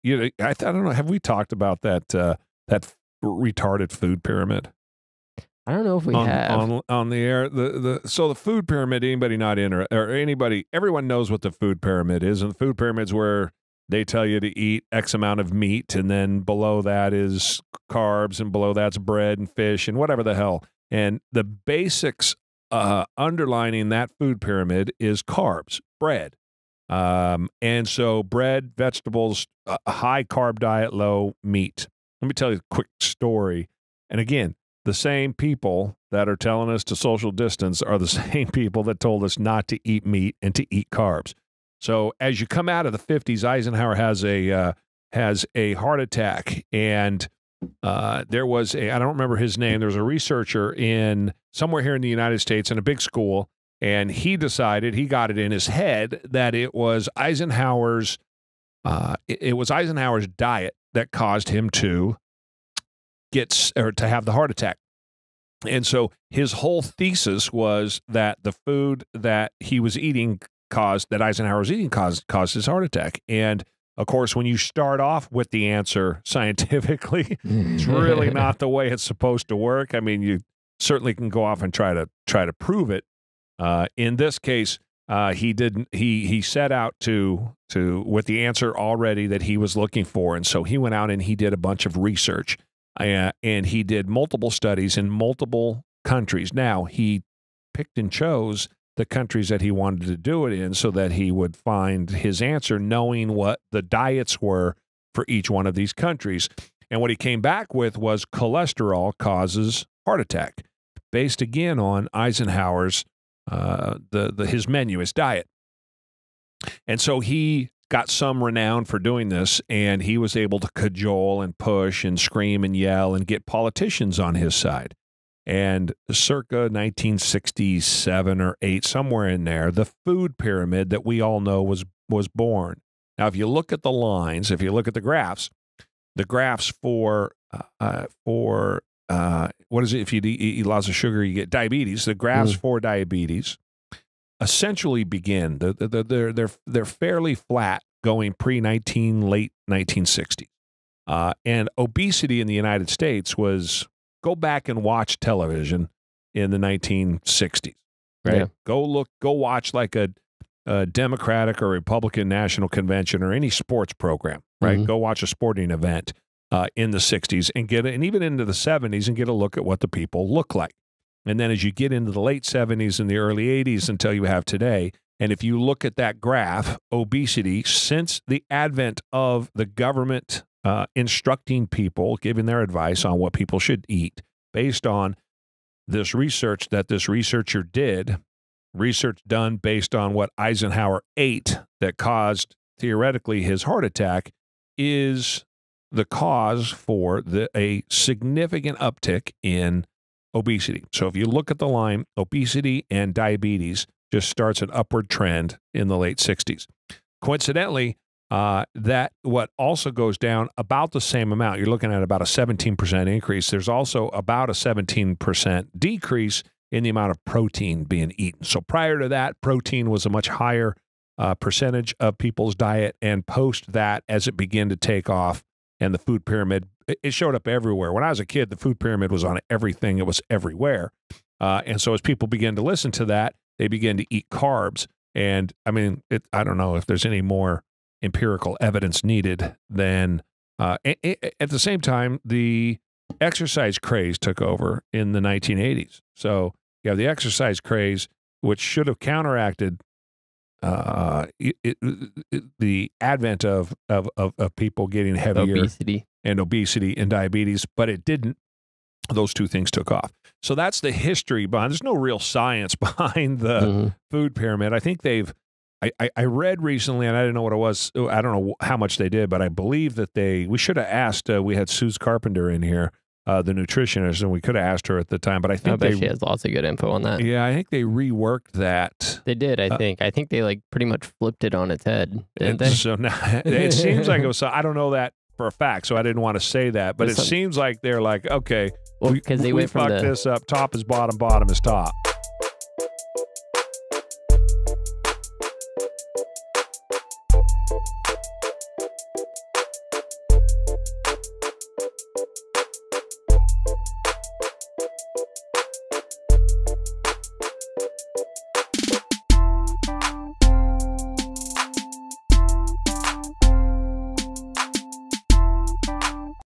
I don't know. Have we talked about that retarded food pyramid? I don't know if we have on the air. So the food pyramid. Anybody not in or anybody? Everyone knows what the food pyramid is, and the food pyramid's where they tell you to eat X amount of meat, and then below that is carbs, and below that's bread and fish and whatever the hell. And the basics underlining that food pyramid is carbs, bread. And so bread, vegetables, a high carb diet, low meat. Let me tell you a quick story. And again, the same people that are telling us to social distance are the same people that told us not to eat meat and to eat carbs. So as you come out of the 50s, Eisenhower has a heart attack, and there was I don't remember his name. There was a researcher in somewhere here in the United States in a big school, and he decided, he got it in his head that it was Eisenhower's diet that caused him to to have the heart attack. And so his whole thesis was that the food that he was eating that Eisenhower was eating caused his heart attack. And of course, when you start off with the answer scientifically, it's really not the way it's supposed to work. I mean, you certainly can go off and try to prove it. In this case, he didn't. He set out to with the answer already that he was looking for, and so he went out and he did a bunch of research, and he did multiple studies in multiple countries. Now he picked and chose the countries that he wanted to do it in so that he would find his answer, knowing what the diets were for each one of these countries. And what he came back with was cholesterol causes heart attack, based again on Eisenhower's his menu, his diet. And so he got some renown for doing this, and he was able to cajole and push and scream and yell and get politicians on his side. And circa 1967 or 8, somewhere in there, the food pyramid that we all know was born. Now, if you look at the lines, if you look at the graphs for what is it? If you eat lots of sugar, you get diabetes. The graphs for diabetes essentially begin. They're fairly flat going late 1960s, and obesity in the United States was. Go back and watch television in the 1960s, right? Yeah. Go watch like a Democratic or Republican national convention or any sports program, right? Go watch a sporting event in the 60s and even into the 70s and get a look at what the people look like. And then as you get into the late 70s and the early 80s until you have today, and if you look at that graph, obesity, since the advent of the government instructing people, giving their advice on what people should eat based on this research that this researcher did, research done based on what Eisenhower ate that caused, theoretically, his heart attack, is the cause for a significant uptick in obesity. So if you look at the line, obesity and diabetes just starts an upward trend in the late 60s. Coincidentally, that what also goes down about the same amount. You're looking at about a 17% increase. There's also about a 17% decrease in the amount of protein being eaten. So prior to that, protein was a much higher percentage of people's diet, and post that, as it began to take off, and the food pyramid, it showed up everywhere. When I was a kid, the food pyramid was on everything. It was everywhere. And so as people began to listen to that, they began to eat carbs. And I mean, I don't know if there's any more empirical evidence needed than at the same time, the exercise craze took over in the 1980s. So you have the exercise craze, which should have counteracted the advent of people getting heavier, obesity and diabetes, but it didn't. Those two things took off. So that's the history behind. There's no real science behind the food pyramid. I think I read recently, and I didn't know what it was. I don't know how much they did, but I believe that we should have asked. We had Suze Carpenter in here, the nutritionist, and we could have asked her at the time. But I think she has lots of good info on that. Yeah, I think they reworked that. They did. I think they like pretty much flipped it on its head, didn't they? So now it seems like it was. I don't know that for a fact, so I didn't want to say that. But it seems like they're like, okay, because they went from fucked this up. Top is bottom, bottom is top.